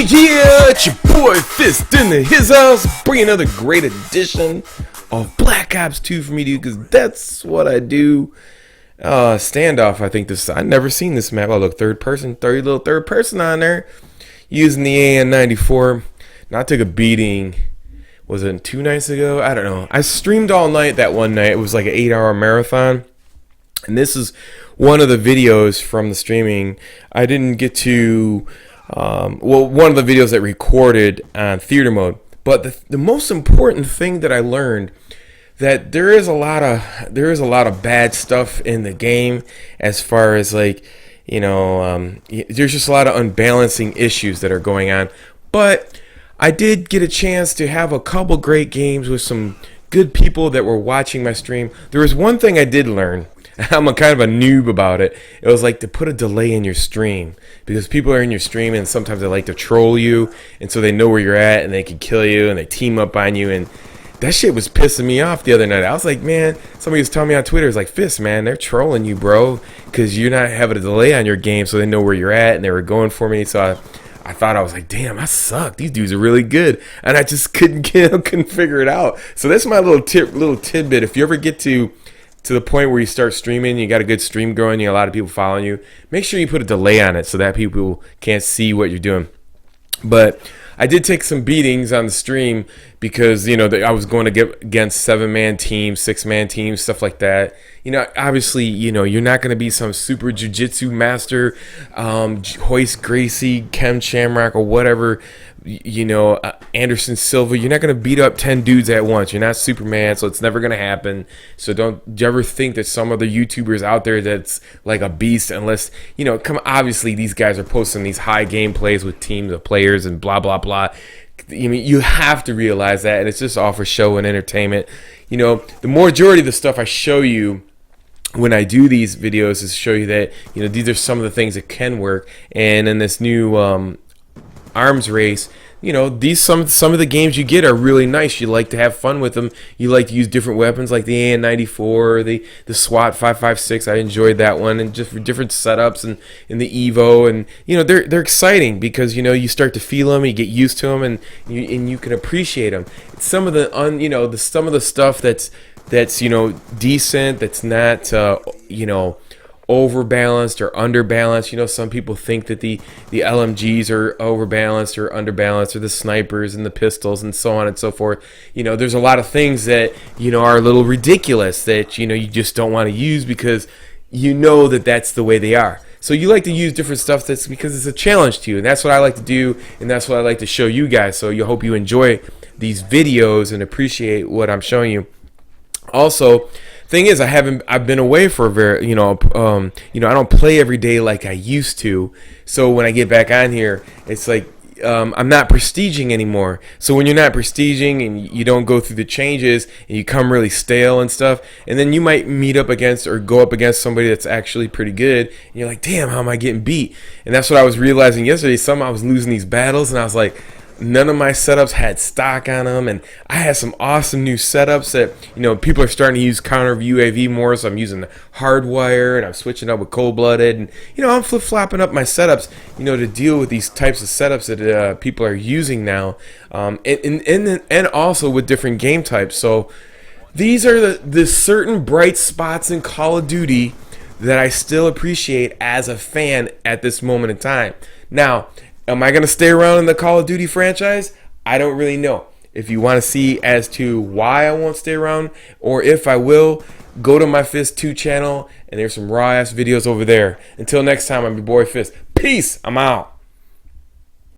Yeah, it's your boy Fist in his house, bringing another great edition of Black Ops 2 for me, dude, because that's what I do. Standoff, I think this. I've never seen this map. Oh, look, third person, 30 little third person on there, using the AN94. Now I took a beating. Was it 2 nights ago? I don't know. I streamed all night that one night. It was like an 8-hour marathon, and this is one of the videos from the streaming. I didn't get to. One of the videos that recorded on theater mode. But the most important thing that I learned, that there is a lot of bad stuff in the game, as far as there's just a lot of unbalancing issues that are going on. But I did get a chance to have a couple great games with some good people that were watching my stream. There was one thing I did learn. I'm a kind of a noob about it. It was like to put a delay in your stream, because people are in your stream and sometimes they like to troll you, and so they know where you're at and they can kill you and they team up on you, and that shit was pissing me off the other night. I was like, man, somebody was telling me on Twitter, it's like, Fist, man, they're trolling you, bro, because you're not having a delay on your game, so they know where you're at, and they were going for me. So I thought, I was like, damn, I suck. These dudes are really good, and I just couldn't figure it out. So that's my little tidbit. If you ever get to the point where you start streaming, you got a good stream going, you got a lot of people following you, make sure you put a delay on it so that people can't see what you're doing. But I did take some beatings on the stream because, I was going to get against 7-man teams, 6-man teams, stuff like that. Obviously, you're not going to be some super jiu-jitsu master, Hoist Gracie, Kem Shamrock, or whatever, Anderson Silva. You're not going to beat up 10 dudes at once. You're not Superman, so it's never going to happen. So don't you ever think that some other YouTubers out there that's like a beast, unless, obviously these guys are posting these high gameplays with teams of players and blah, blah, blah. You have to realize that, and it's just all for show and entertainment. The majority of the stuff I show you when I do these videos is show you that, these are some of the things that can work. And in this new arms race, these some of the games you get are really nice. You like to have fun with them. You like to use different weapons like the AN94, the SWAT 5.56. I enjoyed that one, and just for different setups and in the Evo, and they're exciting because you start to feel them, you get used to them, and you can appreciate them. Some of the some of the stuff that's decent, that's not overbalanced or underbalanced. Some people think that the LMGs are overbalanced or underbalanced, or the snipers and the pistols and so on and so forth. There's a lot of things that are a little ridiculous that you just don't want to use because that's the way they are. So you like to use different stuff that's because it's a challenge to you, and that's what I like to do, and that's what I like to show you guys. So you hope you enjoy these videos and appreciate what I'm showing you. Also, thing is, I've been away for a very, I don't play every day like I used to. So when I get back on here, it's like I'm not prestiging anymore. So when you're not prestiging and you don't go through the changes and you come really stale and stuff, and then you might meet up against or go up against somebody that's actually pretty good, and you're like, damn, how am I getting beat? And that's what I was realizing yesterday. I was losing these battles, and I was like, none of my setups had stock on them, and I had some awesome new setups that people are starting to use counter UAV more. So I'm using the hardwire, and I'm switching up with cold-blooded, and I'm flip-flopping up my setups to deal with these types of setups that people are using now, and also with different game types. So these are the certain bright spots in Call of Duty that I still appreciate as a fan at this moment in time. Now, am I going to stay around in the Call of Duty franchise? I don't really know. If you want to see as to why I won't stay around, or if I will, go to my Fist 2 channel, and there's some raw ass videos over there. Until next time, I'm your boy Fist. Peace. I'm out.